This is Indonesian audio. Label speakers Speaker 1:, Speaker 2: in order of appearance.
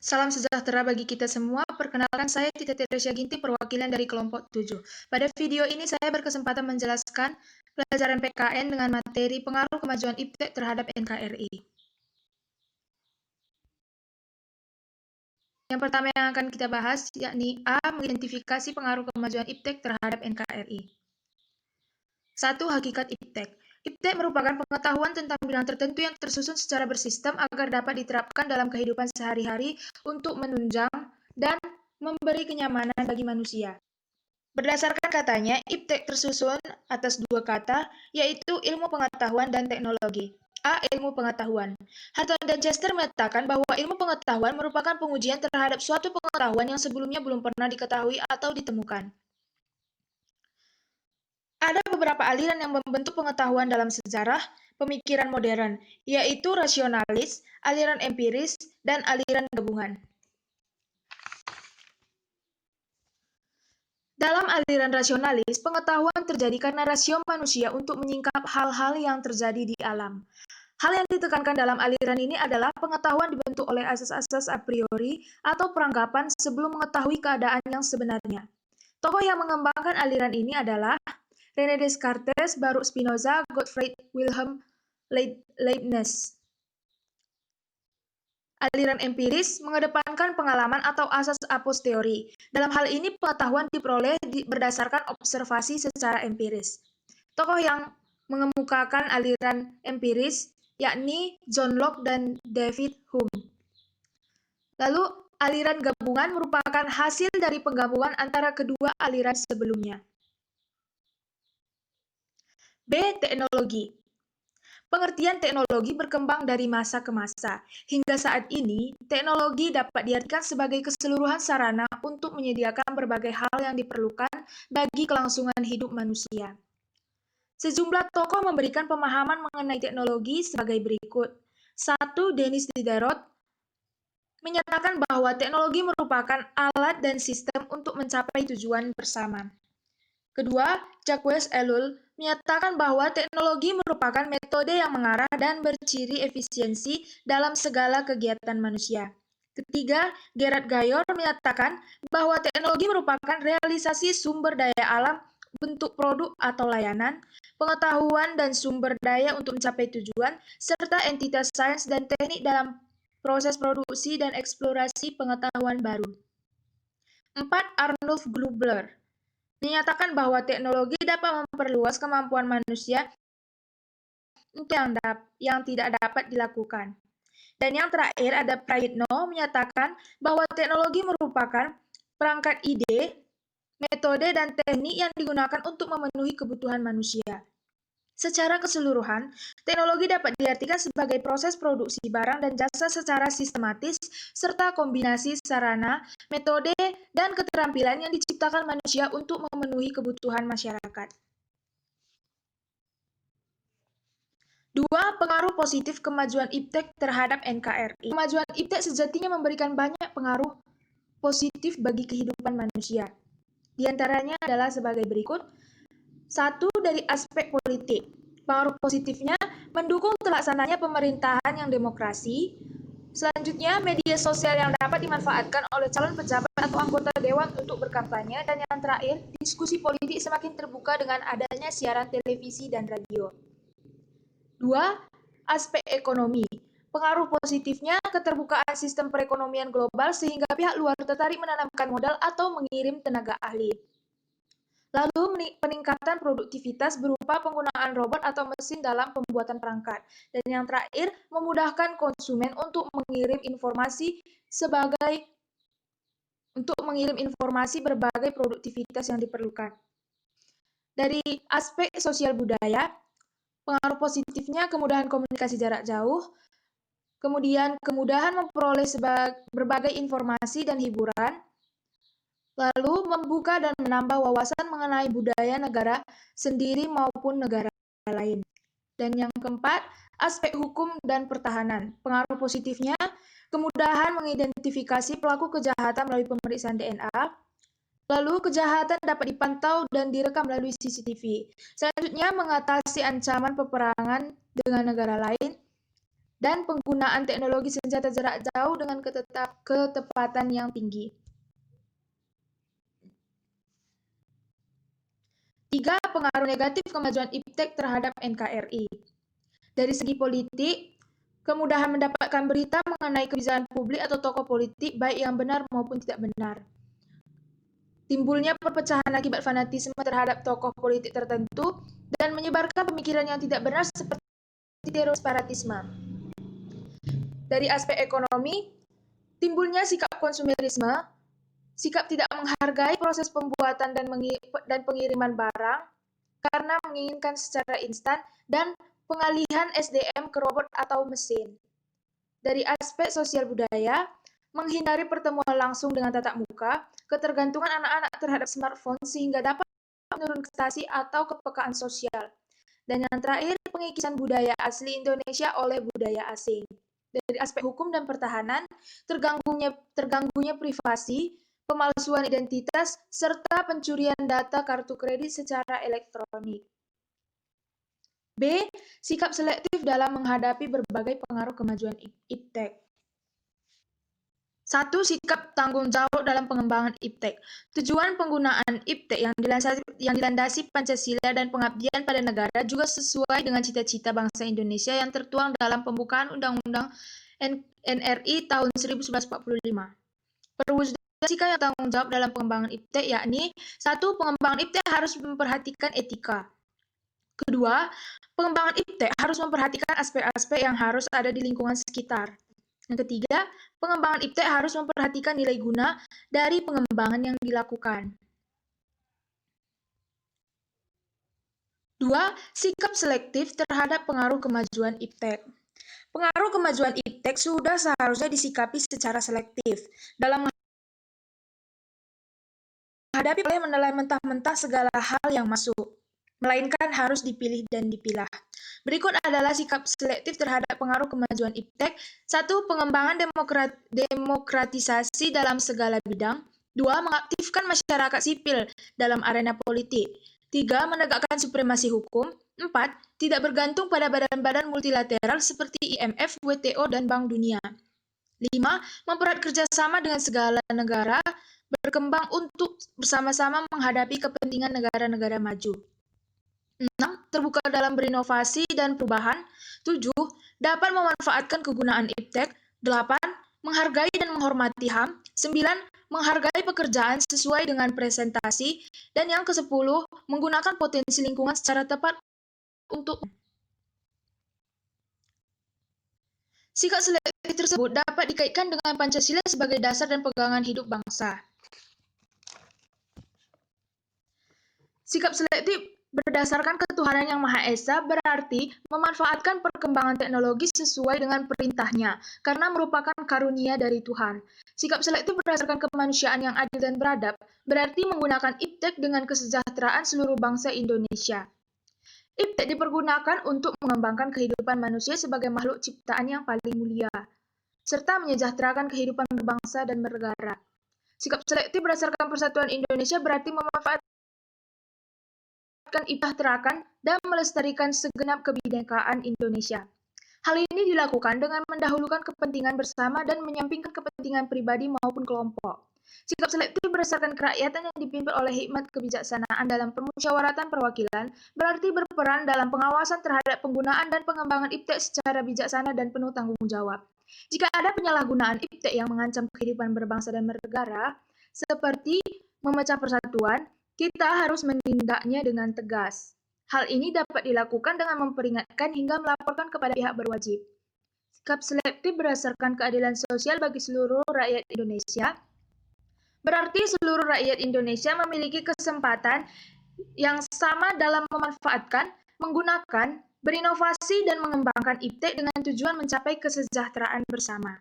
Speaker 1: Salam sejahtera bagi kita semua. Perkenalkan saya Tita Teresia Ginting, perwakilan dari kelompok 7. Pada video ini saya berkesempatan menjelaskan pelajaran PKN dengan materi pengaruh kemajuan IPTEK terhadap NKRI. Yang pertama yang akan kita bahas yakni A. Mengidentifikasi pengaruh kemajuan IPTEK terhadap NKRI. 1. Hakikat IPTEK. IPTEK merupakan pengetahuan tentang bidang tertentu yang tersusun secara bersistem agar dapat diterapkan dalam kehidupan sehari-hari untuk menunjang dan memberi kenyamanan bagi manusia. Berdasarkan katanya, IPTEK tersusun atas dua kata, yaitu ilmu pengetahuan dan teknologi. A. Ilmu pengetahuan. Hutton dan Chester menyatakan bahwa ilmu pengetahuan merupakan pengujian terhadap suatu pengetahuan yang sebelumnya belum pernah diketahui atau ditemukan. Ada beberapa aliran yang membentuk pengetahuan dalam sejarah pemikiran modern, yaitu rasionalis, aliran empiris, dan aliran gabungan. Dalam aliran rasionalis, pengetahuan terjadi karena rasio manusia untuk menyingkap hal-hal yang terjadi di alam. Hal yang ditekankan dalam aliran ini adalah pengetahuan dibentuk oleh asas-asas a priori atau peranggapan sebelum mengetahui keadaan yang sebenarnya. Tokoh yang mengembangkan aliran ini adalah René Descartes, Baruch Spinoza, Gottfried Wilhelm Leibniz. Aliran empiris mengedepankan pengalaman atau asas a posteriori. Dalam hal ini, pengetahuan diperoleh berdasarkan observasi secara empiris. Tokoh yang mengemukakan aliran empiris yakni John Locke dan David Hume. Lalu, aliran gabungan merupakan hasil dari penggabungan antara kedua aliran sebelumnya. B. Teknologi. Pengertian teknologi berkembang dari masa ke masa. Hingga saat ini, teknologi dapat diartikan sebagai keseluruhan sarana untuk menyediakan berbagai hal yang diperlukan bagi kelangsungan hidup manusia. Sejumlah tokoh memberikan pemahaman mengenai teknologi sebagai berikut. 1. Denis Diderot menyatakan bahwa teknologi merupakan alat dan sistem untuk mencapai tujuan bersama. Kedua, Jacques Ellul menyatakan bahwa teknologi merupakan metode yang mengarah dan berciri efisiensi dalam segala kegiatan manusia. Ketiga, Gerard Gayor menyatakan bahwa teknologi merupakan realisasi sumber daya alam, bentuk produk atau layanan, pengetahuan dan sumber daya untuk mencapai tujuan, serta entitas sains dan teknik dalam proses produksi dan eksplorasi pengetahuan baru. 4. Arnulf Grubler menyatakan bahwa teknologi dapat memperluas kemampuan manusia untuk yang tidak dapat dilakukan. Dan yang terakhir ada Prayitno menyatakan bahwa teknologi merupakan perangkat ide, metode, dan teknik yang digunakan untuk memenuhi kebutuhan manusia. Secara keseluruhan, teknologi dapat diartikan sebagai proses produksi barang dan jasa secara sistematis, serta kombinasi sarana, metode, dan keterampilan yang diciptakan manusia untuk memenuhi kebutuhan masyarakat. 2. Pengaruh positif kemajuan IPTEK terhadap NKRI. Kemajuan IPTEK sejatinya memberikan banyak pengaruh positif bagi kehidupan manusia. Di antaranya adalah sebagai berikut. 1. Dari aspek politik. Pengaruh positifnya mendukung terlaksananya pemerintahan yang demokrasi. Selanjutnya, media sosial yang dapat dimanfaatkan oleh calon pejabat atau anggota dewan untuk berkampanye. Dan yang terakhir, diskusi politik semakin terbuka dengan adanya siaran televisi dan radio. 2. Aspek ekonomi. Pengaruh positifnya keterbukaan sistem perekonomian global sehingga pihak luar tertarik menanamkan modal atau mengirim tenaga ahli. Lalu peningkatan produktivitas berupa penggunaan robot atau mesin dalam pembuatan perangkat. Dan yang terakhir, memudahkan konsumen untuk mengirim informasi berbagai produktivitas yang diperlukan. Dari aspek sosial budaya, pengaruh positifnya kemudahan komunikasi jarak jauh, kemudian kemudahan memperoleh berbagai informasi dan hiburan, lalu membuka dan menambah wawasan mengenai budaya negara sendiri maupun negara lain. Dan yang keempat, aspek hukum dan pertahanan. Pengaruh positifnya, kemudahan mengidentifikasi pelaku kejahatan melalui pemeriksaan DNA, lalu kejahatan dapat dipantau dan direkam melalui CCTV. Selanjutnya, mengatasi ancaman peperangan dengan negara lain. dan penggunaan teknologi senjata jarak jauh dengan ketepatan yang tinggi. 3. Pengaruh negatif kemajuan iptek terhadap NKRI. Dari segi politik, kemudahan mendapatkan berita mengenai kebijakan publik atau tokoh politik, baik yang benar maupun tidak benar. Timbulnya perpecahan akibat fanatisme terhadap tokoh politik tertentu dan menyebarkan pemikiran yang tidak benar seperti teroris separatisme. Dari aspek ekonomi, timbulnya sikap konsumerisme, sikap tidak menghargai proses pembuatan dan pengiriman barang karena menginginkan secara instan, dan pengalihan SDM ke robot atau mesin. Dari aspek sosial budaya, menghindari pertemuan langsung dengan tatap muka, ketergantungan anak-anak terhadap smartphone sehingga dapat menurunkan prestasi atau kepekaan sosial. Dan yang terakhir, pengikisan budaya asli Indonesia oleh budaya asing. Dari aspek hukum dan pertahanan, terganggunya privasi, pemalsuan identitas, serta pencurian data kartu kredit secara elektronik. B. Sikap selektif dalam menghadapi berbagai pengaruh kemajuan iptek. 1. Sikap tanggung jawab dalam pengembangan iptek. Tujuan penggunaan iptek yang dilandasi Pancasila dan pengabdian pada negara juga sesuai dengan cita-cita bangsa Indonesia yang tertuang dalam pembukaan Undang-Undang NRI tahun 1945. Perwujudan sikap yang tanggung jawab dalam pengembangan iptek yakni 1. Pengembangan iptek harus memperhatikan etika. Kedua, pengembangan iptek harus memperhatikan aspek-aspek yang harus ada di lingkungan sekitar. Yang ketiga, pengembangan iptek harus memperhatikan nilai guna dari pengembangan yang dilakukan. 2. Sikap selektif terhadap pengaruh kemajuan iptek. Pengaruh kemajuan iptek sudah seharusnya disikapi secara selektif dalam menghadapi oleh menelan mentah-mentah segala hal yang masuk, melainkan harus dipilih dan dipilah. Berikut adalah sikap selektif terhadap pengaruh kemajuan iptek. 1. Pengembangan demokratisasi dalam segala bidang. 2. Mengaktifkan masyarakat sipil dalam arena politik. 3. Menegakkan supremasi hukum. 4. Tidak bergantung pada badan-badan multilateral seperti IMF, WTO, dan Bank Dunia. 5. Mempererat kerjasama dengan segala negara berkembang untuk bersama-sama menghadapi kepentingan negara-negara maju. 6. Terbuka dalam berinovasi dan perubahan. 7. Dapat memanfaatkan kegunaan iptek. 8. Menghargai dan menghormati HAM. 9. Menghargai pekerjaan sesuai dengan presentasi. Dan yang ke-10, menggunakan potensi lingkungan secara tepat untuk. Sikap selektif tersebut dapat dikaitkan dengan Pancasila sebagai dasar dan pegangan hidup bangsa. Sikap selektif berdasarkan ketuhanan yang Maha Esa berarti memanfaatkan perkembangan teknologi sesuai dengan perintahnya, karena merupakan karunia dari Tuhan. Sikap selektif berdasarkan kemanusiaan yang adil dan beradab berarti menggunakan iptek dengan kesejahteraan seluruh bangsa Indonesia. Iptek dipergunakan untuk mengembangkan kehidupan manusia sebagai makhluk ciptaan yang paling mulia, serta menyejahterakan kehidupan berbangsa dan bernegara. Sikap selektif berdasarkan persatuan Indonesia berarti memanfaatkan menyejahterakan dan melestarikan segenap kebinekaan Indonesia. Hal ini dilakukan dengan mendahulukan kepentingan bersama dan menyampingkan kepentingan pribadi maupun kelompok. Sikap selektif berdasarkan kerakyatan yang dipimpin oleh hikmat kebijaksanaan dalam permusyawaratan perwakilan berarti berperan dalam pengawasan terhadap penggunaan dan pengembangan iptek secara bijaksana dan penuh tanggung jawab. Jika ada penyalahgunaan iptek yang mengancam kehidupan berbangsa dan bernegara, seperti memecah persatuan, kita harus menindaknya dengan tegas. Hal ini dapat dilakukan dengan memperingatkan hingga melaporkan kepada pihak berwajib. Sikap selektif berdasarkan keadilan sosial bagi seluruh rakyat Indonesia berarti seluruh rakyat Indonesia memiliki kesempatan yang sama dalam memanfaatkan, menggunakan, berinovasi, dan mengembangkan iptek dengan tujuan mencapai kesejahteraan bersama.